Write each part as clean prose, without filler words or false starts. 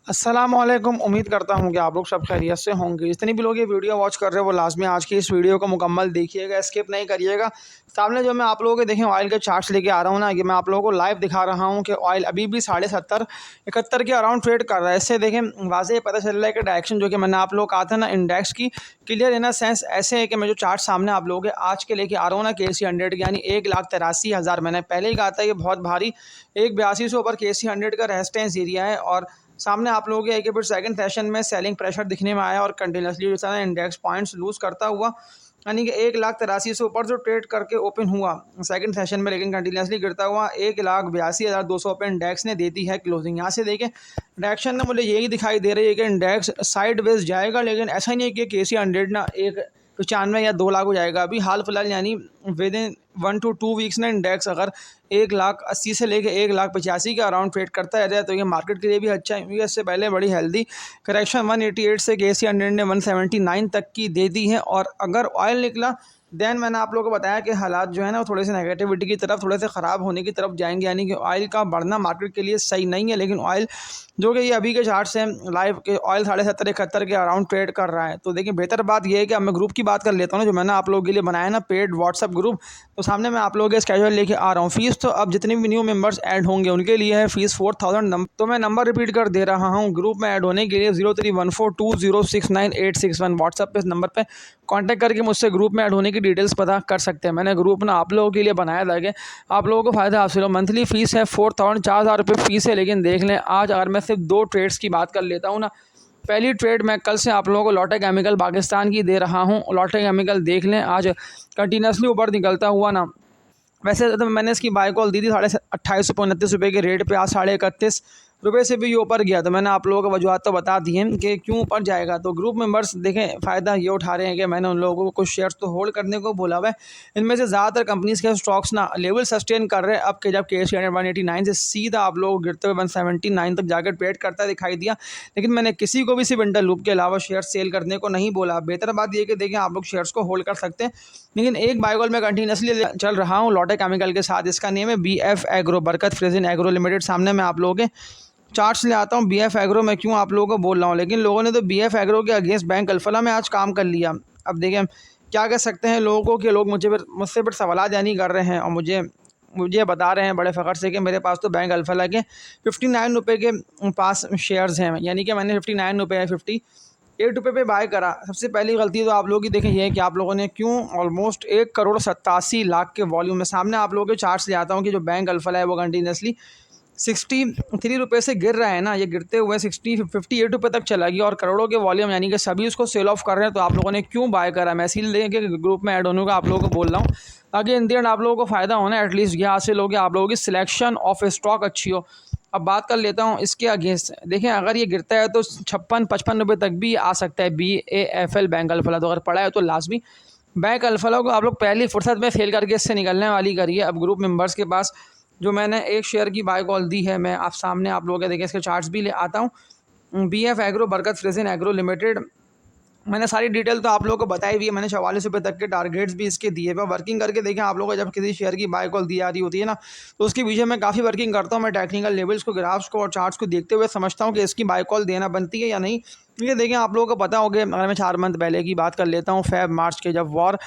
अस्सलामुअलैकुम। उम्मीद करता हूँ कि आप लोग सब खैरियत से होंगे। जितने भी लोग ये वीडियो वॉच कर रहे हो वो लाज़मी आज की इस वीडियो को मुकम्मल देखिएगा, स्किप नहीं करिएगा। सामने जो मैं आप लोगों के देखें ऑयल के चार्ट्स लेके आ रहा हूँ ना, ये मैं आप लोगों को लाइव दिखा रहा हूँ कि ऑयल अभी भी 70.5 71 के अराउंड ट्रेड कर रहा है। इससे देखें वाज़ेह पता चल रहा है कि डायरेक्शन जो कि मैंने आप लोग कहा था ना इंडेक्स की क्लियर इन सेंस ऐसे है कि मैं जो चार्ट सामने आप लोगों के आज के लेके आ रहा हूँ ना KC 100 के, यानी 1,83,000 मैंने पहले ही कहा था ये बहुत भारी 1,82 से ऊपर KC 100 का रेजिस्टेंस एरिया है। और सामने आप लोगों के एक फिर सेकंड सेशन में सेलिंग प्रेशर दिखने में आया और कंटिन्यूसली जो है इंडेक्स पॉइंट्स लूज करता हुआ, यानी कि 1,83,000 से ऊपर जो ट्रेड करके ओपन हुआ सेकंड सेशन में, लेकिन कंटिन्यूसली गिरता हुआ 1,82,200 पे इंडेक्स ने देती है क्लोजिंग। यहाँ से देखें डायरेक्शन ना मुझे यही दिखाई दे रही है कि इंडेक्स साइड वेज जाएगा, लेकिन ऐसा नहीं है कि KC 100 ना 1,95 या 2 लाख हो जाएगा। अभी हाल फिलहाल यानी विद इन 1 to 2 वीक्स में इंडेक्स अगर 1,80,000 से लेकर 1,85,000 के अराउंड ट्रेड करता है तो ये मार्केट के लिए भी अच्छा है, क्योंकि इससे पहले बड़ी हेल्दी करेक्शन 188 से KC 100 ने 179 तक की दे दी है। और अगर ऑयल निकला देन मैंने आप लोगों को बताया कि हालात जो है ना वो थोड़े से नेगेटिविटी की तरफ, थोड़े से ख़राब होने की तरफ जाएंगे, यानी कि ऑयल का बढ़ना मार्केट के लिए सही नहीं है। लेकिन ऑयल जो कि ये अभी के चार्ट से लाइव के ऑयल 70.5 के अराउंड ट्रेड कर रहा है। तो देखिए बेहतर बात यह है कि अब मैं ग्रुप की बात कर लेता हूँ जो मैंने आप लोगों के लिए बनाया ना पेड व्हाट्सअप ग्रुप। तो सामने मैं आप लोगों के स्केड्यूल लेके आ रहा हूँ। फीस तो अब जितने भी न्यू मेंबर्स ऐड होंगे उनके लिए है फीस 4,000। तो मैं नंबर रिपीट कर दे रहा हूँ ग्रुप में ऐड होने के लिए 0314206981 व्हाट्सअप पे इस नंबर पे कांटेक्ट करके मुझसे ग्रुप में ऐड होने की डिटेल्स पता कर सकते हैं। मैंने ग्रुप ना आप लोगों के लिए बनाया था कि आप लोगों को फ़ायदा हासिल हो। मंथली फ़ीस है 4,000, 4,000 रुपये फ़ीस है। लेकिन देख लें आज अगर मैं सिर्फ 2 ट्रेड्स की बात कर लेता हूँ ना, पहली ट्रेड मैं कल से आप लोगों को लोटे केमिकल पाकिस्तान की दे रहा हूँ। लोटे केमिकल देख लें आज कंटिन्यूसली ऊपर निकलता हुआ ना, वैसे तो मैंने इसकी बाय कॉल दी थी 28-29 के रेट पे, आज 31.5 से भी ये ऊपर गया। तो मैंने आप लोगों को वजूहत तो बता दी हैं कि क्यों ऊपर जाएगा। तो ग्रुप मेंबर्स देखें फ़ायदा ये उठा रहे हैं कि मैंने उन लोगों को कुछ शेयर्स तो होल्ड करने को बोला हुआ है। इनमें से ज़्यादातर कंपनीज़ के स्टॉक्स ना लेवल सस्टेन कर रहे हैं। अब के जब KC 189 से सीधा आप लोग गिरते हुए 179 तक जाकर ट्रेड करता दिखाई दिया, लेकिन मैंने किसी को भी सिर्फ इंटर लूप के अलावा शेयर सेल करने को नहीं बोला। बेहतर बात यह कि देखें आप लोग शेयर्स को होल्ड कर सकते हैं। लेकिन एक बाय कॉल में कंटिन्यूसली चल रहा हूँ लोटे केमिकल के साथ, इसका नेम है BF एग्रो, बरकत फ्रेजिन एग्रो लिमिटेड। सामने मैं आप लोगों के चार्ट्स ले आता हूँ। BF एग्रो मैं क्यों आप लोगों को बोल रहा हूँ, लेकिन लोगों ने तो BF एग्रो के अगेंस्ट बैंक अल्फला में आज काम कर लिया। अब देखें क्या कह सकते हैं लोगों को कि लोग मुझसे फिर सवाल यानी कर रहे हैं और मुझे बता रहे हैं बड़े फ़ख्र से कि मेरे पास तो बैंक अल्फला के 59 रुपये के पास शेयर्स हैं, यानी कि मैंने 59 रुपये 58 रुपये पे बाय करा। सबसे पहली गलती तो आप लोगों की देखें ये है कि आप लोगों ने क्यों ऑलमोस्ट 1,87,00,000 के वॉल्यूम में, सामने आप लोगों के चार्ट्स ले आता हूँ कि जो बैंक अल्फला है वो कंटिन्यूसली 63 रुपये से गिर रहा है ना, ये गिरते हुए 58 रुपये तक चला गया और करोड़ों के वॉल्यूम, यानी कि सभी उसको सेल ऑफ कर रहे हैं। तो आप लोगों ने क्यों बाय करा, मैं इसीलिए कि ग्रुप में ऐड होने का आप लोगों को बोल रहा हूँ ताकि इन दी एंड आप लोगों को फ़ायदा होना एटलीस्ट ये हासिल हो गया, आप लोगों की सिलेक्शन ऑफ स्टॉक अच्छी हो। अब बात कर लेता हूँ इसके अगेंस्ट। देखें अगर ये गिरता है तो 56-55 रुपये तक भी आ सकता है BAFL बैंक अल्फला। तो अगर पड़ा है तो लाजमी बैंक अल्फला को आप लोग पहली फुर्सत में सेल करके इससे निकलने वाली करिए। अब ग्रुप मेंबर्स के पास जो मैंने एक शेयर की बाय कॉल दी है, मैं आप सामने आप लोगों के देखें इसके चार्ट्स भी ले आता हूँ। BF एग्रो, बरकत फ्रेजिन एग्रो लिमिटेड, मैंने सारी डिटेल तो आप लोगों को बताई हुई है। मैंने 44 रुपये तक के टारगेट्स भी इसके दिए हुए। वर्किंग करके देखें आप लोगों को जब किसी शेयर की बाय कॉल दी जा रही होती है ना, तो उसके पीछे मैं काफ़ी वर्किंग करता हूँ। मैं टेक्निकल लेवल्स को, ग्राफ्स को और चार्ट्स को देखते हुए समझता हूँ कि इसकी बाय कॉल देना बनती है या नहीं। ये देखें आप लोगों को पता होगा, अगर मैं 4 मंथ पहले की बात कर लेता हूँ, Feb मार्च के जब वॉर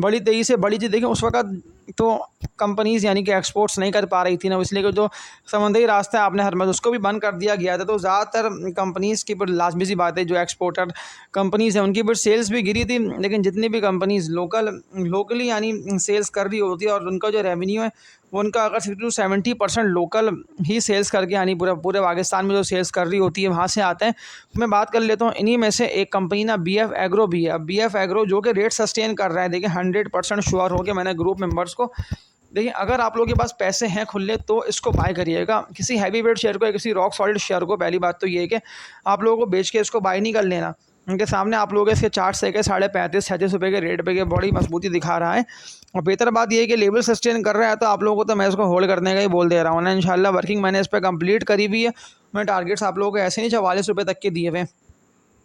बड़ी तेज़ी से बढ़ी थी, देखें उस वक्त तो कंपनीज़ यानी कि एक्सपोर्ट्स नहीं कर पा रही थी ना, इसलिए कि जो समुद्री रास्ता है आपने हरमज़ उसको भी बंद कर दिया गया था। तो ज़्यादातर कंपनीज़ की पर लाजमी सी बात है जो एक्सपोर्टर कंपनीज़ हैं उनकी पर सेल्स भी गिरी थी। लेकिन जितनी भी कंपनीज़ लोकली यानी सेल्स कर रही होती है और उनका जो रेवेन्यू है वो उनका अगर 60-70% लोकल ही सेल्स करके, यानी पूरे पाकिस्तान में जो सेल्स कर रही होती है वहाँ से आते हैं। तो मैं बात कर लेता हूँ इन्हीं में से एक कंपनी ना BF एग्रो भी है। BF एग्रो जो कि रेट सस्टेन कर रहा है, देखिए 100% श्योर हो गया मैंने ग्रुप मेंबर्स को। देखिए अगर आप लोगों के पास पैसे हैं खुले तो इसको बाय करिएगा, किसी हैवी वेट शेयर को या किसी रॉक सॉलिड शेयर को। पहली बात तो ये है कि आप लोगों को बेच के इसको बाय नहीं कर लेना। उनके सामने आप लोग इसके चार्ट से के 35-36 रुपये के रेट पे के बड़ी मजबूती दिखा रहा है। और बेहतर बात यह है कि लेवल सस्टेन कर रहा है, तो आप लोगों को तो मैं इसको होल्ड करने का ही बोल दे रहा हूँ ना। इंशाल्लाह वर्किंग मैंने इस पर कंप्लीट करी हुई है। मैं टारगेट्स आप लोगों को ऐसे नहीं 44 रुपये तक के दिए हुए,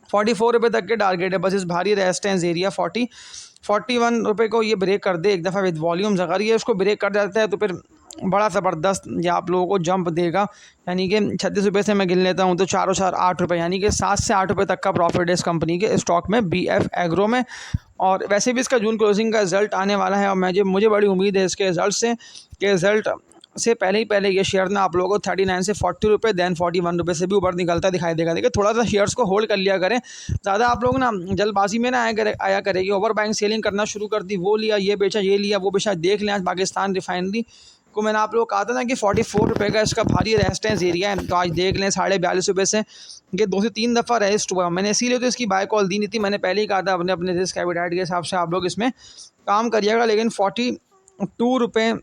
44 रुपये तक के टारगेट है। बस इस भारी रेजिस्टेंस एरिया 41 रुपये को ये ब्रेक कर दे एक दफ़ा विद वॉल्यूम्स, अगर ये उसको ब्रेक कर जाता है तो फिर बड़ा ज़बरदस्त ये आप लोगों को जंप देगा, यानी कि 36 रुपये से मैं गिन लेता हूँ तो 4 और 4 8 रुपये, यानी कि 7 से 8 रुपये तक का प्रॉफिट है इस कंपनी के स्टॉक में, BF एग्रो में। और वैसे भी इसका जून क्लोजिंग का रिज़ल्ट आने वाला है और मुझे बड़ी उम्मीद है इसके रिज़ल्ट से, कि रिज़ल्ट से पहले ये शेयर ना आप लोगों को 39 से 40 रुपये, देन 41 रुपये से भी ऊपर निकलता दिखाई देगा। देखिए थोड़ा सा शेयर्स को होल्ड कर लिया करें, ज़्यादा आप लोग ना जल्दबाजी में ना आया करेगी, ओवर बाइंग सेलिंग करना शुरू कर दी, वो लिया ये बेचा, ये लिया वो बेचा। देख लें आज पाकिस्तान रिफाइनरी को मैंने आप लोग को कहा था ना कि 44 रुपये का इसका भारी रेजिस्टेंस एरिया है, तो आज देख लें 42.5 रुपये से ये 2 से 3 दफ़ा रेस्ट हुआ। मैंने इसीलिए तो इसकी बाय कॉल दी नहीं थी, मैंने पहले ही कहा था अपने अपने रिस्क एपिटाइट के हिसाब से आप लोग इसमें काम करिएगा। लेकिन 42 रुपये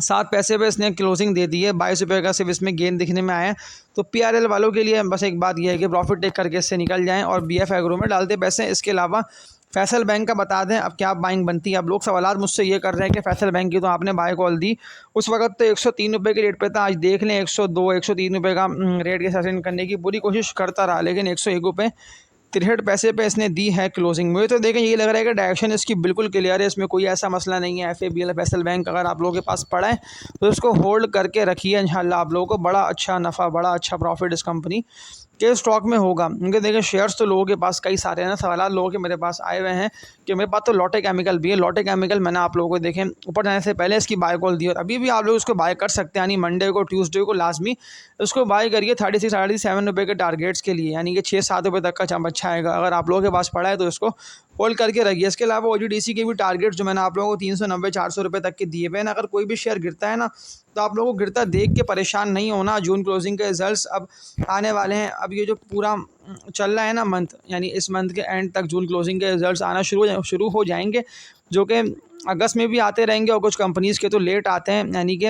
7 पैसे पे इसने क्लोजिंग दे दी है, 22 रुपये का सिर्फ इसमें गेन दिखने में आया है। तो PRL वालों के लिए बस एक बात यह है कि प्रॉफिट टेक करके इससे निकल जाएं और BF एग्रो में डालते पैसे। इसके अलावा फैसल बैंक का बता दें अब क्या बाइंग बनती है। अब लोग सवाल मुझसे ये कर रहे हैं कि फैसल बैंक की तो आपने बाय कॉल दी, उस वक्त तो 103 रुपये के रेट पे था, आज देख लें 102 103 रुपये का रेट के सस्टेन करने की पूरी कोशिश करता रहा, लेकिन 101 रुपये 63 पैसे पे इसने दी है क्लोजिंग। मुझे तो देखें ये लग रहा है कि डायरेक्शन इसकी बिल्कुल क्लियर है, इसमें कोई ऐसा मसला नहीं है। FABL फैसल बैंक अगर आप लोगों के पास पड़ा है तो इसको होल्ड करके रखिए, इंशाल्लाह आप लोगों को बड़ा अच्छा नफ़ा, बड़ा अच्छा प्रॉफिट इस कंपनी के स्टॉक में होगा। क्योंकि देखिए शेयर्स तो लोगों के पास कई सारे हैं ना, सवाल लोगों के मेरे पास आए हुए हैं कि मेरे पास तो लोटे केमिकल भी है। लोटे केमिकल मैंने आप लोगों को देखें ऊपर जाने से पहले इसकी बाय कॉल दी और अभी भी आप लोग उसको बाय कर सकते हैं, यानी मंडे को ट्यूसडे को लाजमी उसको बाय करिए 36-37 रुपये के टारगेट्स के लिए, यानी कि 6-7 रुपये तक का चंप अच्छा आएगा। अगर आप लोगों के पास पड़ा है तो इसको होल्ड करके रखिए। इसके अलावा OGDC के भी टारगेट जो मैंने आप लोगों को 390-400 रुपये तक के दिए हुए हैं ना, अगर कोई भी शेयर गिरता है ना तो आप लोगों को गिरता देख के परेशान नहीं होना। जून क्लोजिंग के रिजल्ट्स अब आने वाले हैं, अब ये जो पूरा चल रहा है ना मंथ, यानी इस मंथ के एंड तक जून क्लोजिंग के रिजल्ट्स आना शुरू हो जाएंगे, जो कि अगस्त में भी आते रहेंगे और कुछ कंपनीज़ के तो लेट आते हैं, यानी कि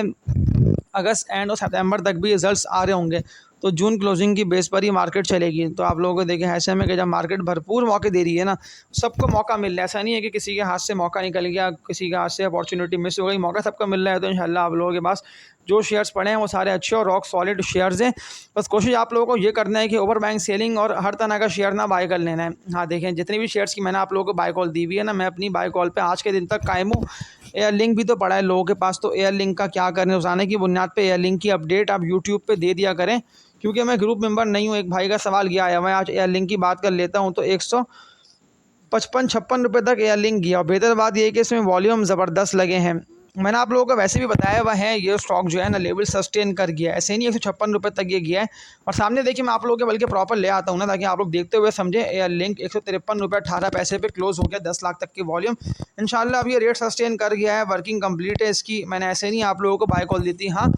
अगस्त एंड और सितंबर तक भी रिजल्ट्स आ रहे होंगे। तो जून क्लोजिंग की बेस पर ही मार्केट चलेगी। तो आप लोगों को देखें ऐसे में कि जब मार्केट भरपूर मौके दे रही है ना, सबको मौका मिल रहा है, ऐसा नहीं है कि किसी के हाथ से मौका निकल गया, किसी के हाथ से अपॉर्चुनिटी मिस हो गई, मौका सबको मिल रहा है। तो इंशाल्लाह आप लोगों के पास जो शेयर्स पड़े हैं वो सारे अच्छे और रॉक सॉलिड शेयर्स हैं। बस कोशिश आप लोगों को ये करना है कि ओवर बैंक सेलिंग और हर तरह का शेयर ना बाय कर लेना है। हाँ देखें जितनी भी शेयर्स की मैंने आप लोगों को बाय कॉल दी हुई है ना, मैं अपनी बाय कॉल पे आज के दिन तक कायम हूँ। एयर लिंक भी तो पड़ा है लोगों के पास, तो एयर लिंक का क्या करें, रोज़ाना की बुनियाद पे एयर लिंक की अपडेट आप यूट्यूब पे दे दिया करें, क्योंकि मैं ग्रुप मेंबर नहीं हूँ। एक भाई का सवाल गया है, मैं आज एयर लिंक की बात कर लेता हूँ। तो 155-56 रुपये तक एयर लिंक गया और बेहतर बात यह है कि इसमें वॉल्यूम ज़बरदस्त लगे हैं। मैंने आप लोगों को वैसे भी बताया हुआ है, ये स्टॉक जो है ना लेवल सस्टेन कर गया है, ऐसे नहीं 156 रुपये तक ये गया है। और सामने देखिए मैं आप लोगों के बल्कि प्रॉपर ले आता हूँ ना, ताकि आप लोग देखते हुए समझें। एयर लिंक 153 रुपये 18 पैसे पे क्लोज हो गया, 10 लाख तक की वॉल्यूम। इंशाल्लाह अब ये रेट सस्टेन कर गया है, वर्किंग कंप्लीट है इसकी। मैंने ऐसे नहीं आप लोगों को बाय कॉल दी थी। हाँ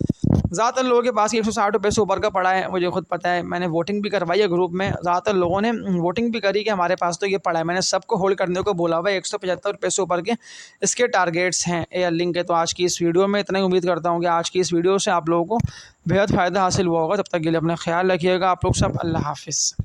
ज़्यादातर लोगों के पास 160 रुपये से ऊपर का पड़ा है, मुझे खुद पता है। मैंने वोटिंग भी करवाई है ग्रुप में, ज़्यादातर लोगों ने वोटिंग भी करी कि हमारे पास तो ये पड़ा है। मैंने सबको होल्ड करने को बोला हुआ है। 175 रुपये से ऊपर के इसके टारगेट्स हैं एयर लिंक के। तो आज की इस वीडियो में इतना ही, उम्मीद करता हूँ कि आज की इस वीडियो से आप लोगों को बेहद फ़ायदा हासिल हुआ होगा। तब तक के लिए अपना ख्याल रखिएगा आप लोग सब। अल्लाह हाफिज़।